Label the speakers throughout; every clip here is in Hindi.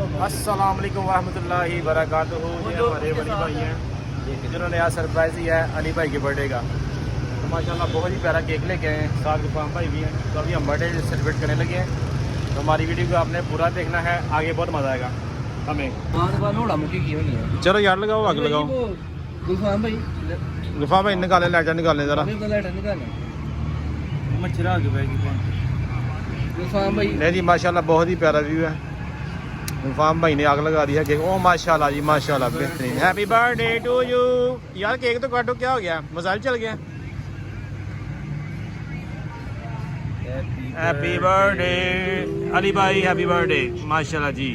Speaker 1: अस्सलाम वालेकुम रहमतुल्लाहि वबरकातुहू। ये हमारे वली भाई हैं जिन्होंने आज सरप्राइज़ दिया है अली भाई के बर्थडे का। तो माशाल्लाह बहुत ही प्यारा केक लेके आए हैं, साथ गुफाम भाई भी हैं। तो अभी हम बर्थडे सेलिब्रेट करने लगे हैं। तो हमारी वीडियो को आपने पूरा देखना है, आगे बहुत मज़ा आएगा हमें। चलो यार लगाओ, आग लगाओ। गुफाम भाई निकाले, लाइटर निकालें ज़रा। नहीं जी माशाल्लाह बहुत ही प्यारा व्यू है। गुफाम भाई ने आग लगा दिया केक। ओ माशाल्लाह जी माशाल्लाह बेहतरीन। Happy birthday to you. यार केक तो काटो, क्या हो गया, मसाइल चल गया। हैप्पी बर्थडे अली भाई, हैप्पी बर्थडे। माशाल्लाह जी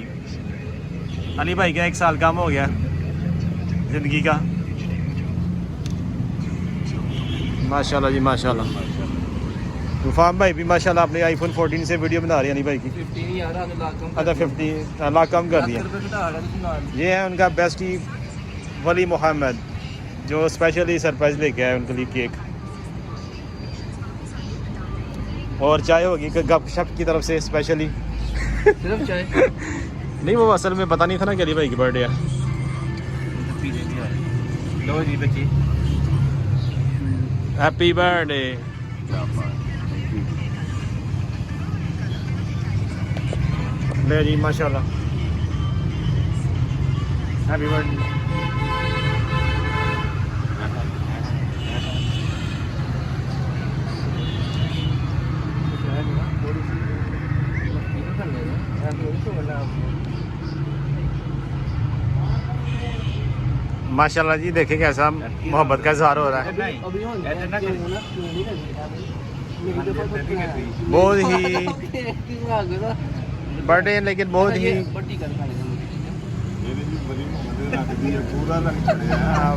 Speaker 1: अली भाई का 1 साल कम हो गया ज़िंदगी का। माशाल्लाह जी माशाल्लाह। गुफाम भाई भी माशाल्लाह अपने आईफोन 14 से वीडियो बना रहे हैं अली भाई की। 50 लाख कम कर दिया। ये है उनका बेस्टी वली मोहम्मद जो स्पेशली सरप्राइज़ लेके आए उनके लिए केक और चाय होगी गपशप की तरफ से स्पेशली।
Speaker 2: सिर्फ चाय
Speaker 1: नहीं, वो असल में पता नहीं था ना कि अली भाई की बर्थडे है।
Speaker 2: लो जी बच्ची,
Speaker 1: हैप्पी बर्थडे। ले जी माशाल्लाह हैप्पी बर्थडे। माशाल्लाह जी देखे कैसा मोहब्बत का इजहार हो रहा है। बहुत ही बर्थडे लेकिन बहुत ही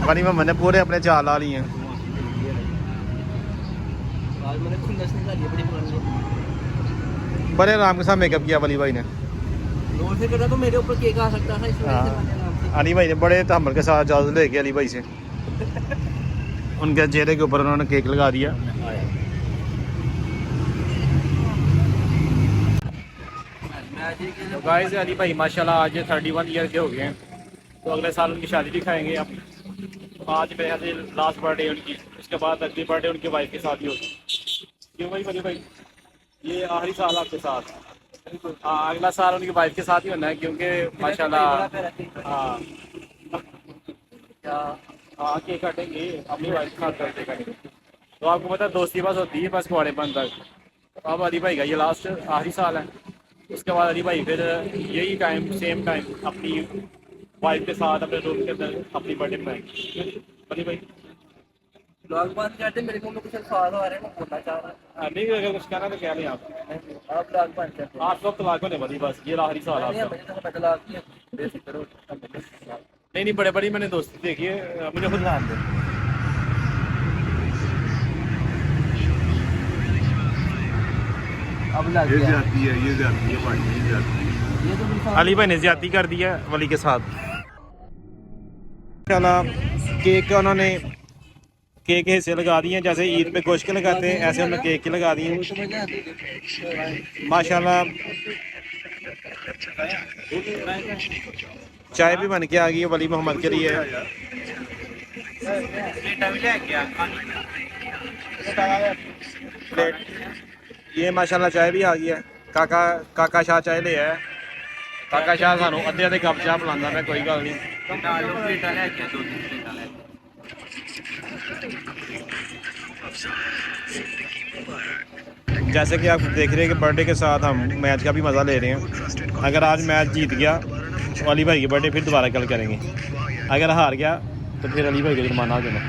Speaker 1: वली मोहम्मद ने पूरे अपने चाल ला लिए हैं। बड़े आराम के साथ मेकअप किया वली भाई ने।
Speaker 2: तो मेरे ऊपर केक आ सकता था
Speaker 1: अली भाई ने बड़े तहम्मुल के साथ इजाज़त लेके अली भाई से उनके चेहरे के ऊपर उन्होंने केक लगा दिया। तो गाइस अली भाई माशाल्लाह आज 31 ईयर के हो गए हैं। तो अगले साल उनकी शादी दिखाएंगे आप। आज मेरे यहाँ से लास्ट बर्थडे उनकी, उसके बाद अगली बर्थडे उनकी वाइफ के साथ ही होगी। क्यों भाई अली भाई ये आखिरी साल आपके साथ? हाँ अगला साल उनकी वाइफ के साथ ही होना है क्योंकि माशाल्लाह हाँ केक काटेंगे अपनी वाइफ के साथ करते करेंगे। तो आपको पता है दोस्ती बस होती है बस कुआड़ेपन तक। अब अली भाई का ये लास्ट आखिरी साल है। उसके बाद अली भाई फिर यही टाइम सेम टाइम अपनी वाइफ के साथ अपने रूम के अंदर अपनी बर्थडे मनाएंगे। अली भाई
Speaker 2: ब्लॉग बंद करते, मेरे को कुछ सवाल आ रहे हैं, मैं बोलना चाह रहा हूँ।
Speaker 1: नहीं अगर कुछ कहना तो कह लें आप
Speaker 2: ब्लॉग बंद करते
Speaker 1: आप सब तलाक होने वाली बस ये आखिरी साल आपका। नहीं बड़े बड़ी मैंने दोस्ती देखी है, मुझे खुद ध्यान दे।
Speaker 2: अब लग
Speaker 3: ये
Speaker 2: गया।
Speaker 3: जाती है भाई, ये जाती है।
Speaker 2: ये तो मेरी
Speaker 1: अली भाई ने ज्यादती कर दी है वली के साथ। माशाल्लाह केक का उन्होंने केक के हिस्से लगा दिए हैं, जैसे ईद पे गोश्त के लगाते हैं ऐसे उन्होंने केक के लगा दिए हैं माशाल्लाह। चाय भी बन के आ गई है वली मोहम्मद के लिए। प्लेट ये माशाल्लाह चाय भी आ गई है। काका शाह चाय ले आया। काका शाह सानू अद्धे अद्धे कप चाह पिलांदा, मैं कोई गल नहीं। जैसे कि आप देख रहे हैं कि बर्थडे के साथ हम मैच का भी मज़ा ले रहे हैं। अगर आज मैच जीत गया तो अली भाई की बर्थडे फिर दोबारा कल करेंगे। अगर हार गया तो फिर अली भाई को जुर्माना हो जाना।